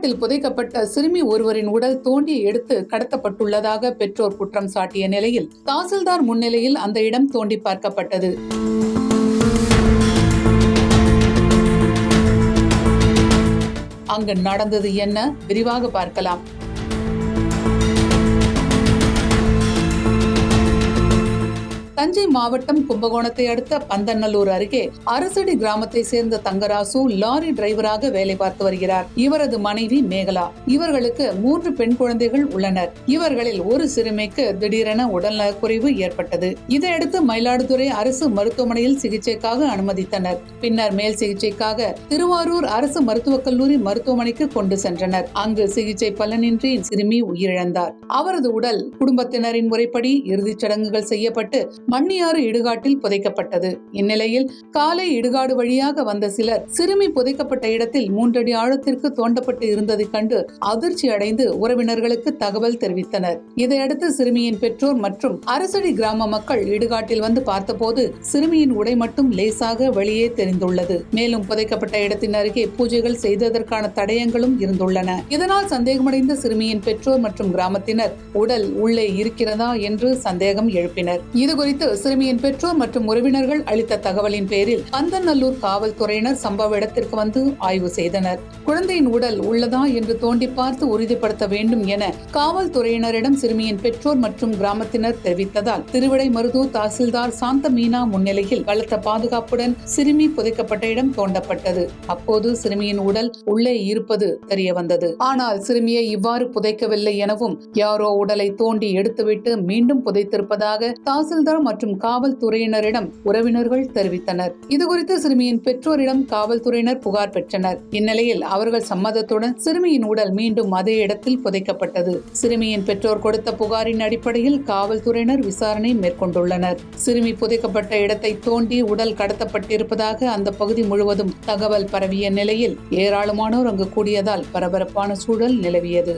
இடுகாட்டில் புதைக்கப்பட்ட சிறுமி ஒருவரின் உடல் தோண்டி எடுத்து கடத்தப்பட்டுள்ளதாக பெற்றோர் குற்றம் சாட்டிய நிலையில் தாசில்தார் முன்னிலையில் அந்த இடம் தோண்டி பார்க்கப்பட்டது. அங்கு நடந்தது என்ன, விரிவாக பார்க்கலாம். தஞ்சை மாவட்டம் கும்பகோணத்தை அடுத்த பந்தநல்லூர் அருகே அரசடி கிராமத்தை சேர்ந்த தங்கராசு லாரி டிரைவராக வேலை பார்த்து வருகிறார். இவரது மனைவி மேகலா. இவர்களுக்கு 3 பெண் குழந்தைகள் உள்ளனர். இவர்களில் ஒரு சிறுமிக்கு திடீரென உடல்நலக்குறைவு ஏற்பட்டது. இதையடுத்து மயிலாடுதுறை அரசு மருத்துவமனையில் சிகிச்சைக்காக அனுமதித்தனர். பின்னர் மேல் சிகிச்சைக்காக திருவாரூர் அரசு மருத்துவக் கல்லூரி மருத்துவமனைக்கு கொண்டு சென்றனர். அங்கு சிகிச்சை பலனின்றி சிறுமி உயிரிழந்தார். அவரது உடல் குடும்பத்தினரின் முறைப்படி இறுதிச் சடங்குகள் செய்யப்பட்டு மண்ணியாறு இடுகாட்டில் புதைக்கப்பட்டது. இந்நிலையில் காலை இடுகாடு வழியாக வந்த சிலர் சிறுமி புதைக்கப்பட்ட இடத்தில் 3 அடி ஆழத்திற்கு தோண்டப்பட்டு இருந்ததை கண்டு அதிர்ச்சி அடைந்து உறவினர்களுக்கு தகவல் தெரிவித்தனர். இதையடுத்து சிறுமியின் பெற்றோர் மற்றும் அரசடி கிராம மக்கள் இடுகாட்டில் வந்து பார்த்தபோது சிறுமியின் உடை மட்டும் லேசாக வெளியே தெரிந்துள்ளது. மேலும் புதைக்கப்பட்ட இடத்தின் அருகே பூஜைகள் செய்ததற்கான தடயங்களும் இருந்துள்ளன. இதனால் சந்தேகமடைந்த சிறுமியின் பெற்றோர் மற்றும் கிராமத்தினர் உடல் உள்ளே இருக்கிறதா என்று சந்தேகம் எழுப்பினர். இதுகுறித்து சிறுமியின் பெற்றோர் மற்றும் உறவினர்கள் அளித்த தகவலின் பேரில் பந்தநல்லூர் காவல்துறையினர் சம்பவ இடத்திற்கு வந்து ஆய்வு செய்தனர். குழந்தையின் உடல் உள்ளதா என்று தோண்டி பார்த்து உறுதிப்படுத்த வேண்டும் என காவல்துறையினரிடம் சிறுமியின் பெற்றோர் மற்றும் கிராமத்தினர் தெரிவித்ததால் திருவிடைமருதூர் தாசில்தார் சாந்த மீனா முன்னிலையில் பலத்த பாதுகாப்புடன் சிறுமி புதைக்கப்பட்ட இடம் தோண்டப்பட்டது. அப்போது சிறுமியின் உடல் உள்ளே இருப்பது தெரிய வந்தது. ஆனால் சிறுமியை இவ்வாறு புதைக்கவில்லை எனவும் யாரோ உடலை தோண்டி எடுத்துவிட்டு மீண்டும் புதைத்திருப்பதாக தாசில்தார் மற்றும் காவல்துறையினரிடம் உறவினர்கள் தெரிவித்தனர். இதுகுறித்து சிறுமியின் பெற்றோரிடம் காவல்துறையினர் புகார் பெற்றனர். இந்நிலையில் அவர்கள் சம்மதத்துடன் சிறுமியின் உடல் மீண்டும் அதே இடத்தில் புதைக்கப்பட்டது. சிறுமியின் பெற்றோர் கொடுத்த புகாரின் அடிப்படையில் காவல்துறையினர் விசாரணை மேற்கொண்டுள்ளனர். சிறுமி புதைக்கப்பட்ட இடத்தை தோண்டி உடல் கடத்தப்பட்டிருப்பதாக அந்த பகுதி முழுவதும் தகவல் பரவிய நிலையில் ஏராளமானோர் அங்கு கூடியதால் பரபரப்பான சூழல் நிலவியது.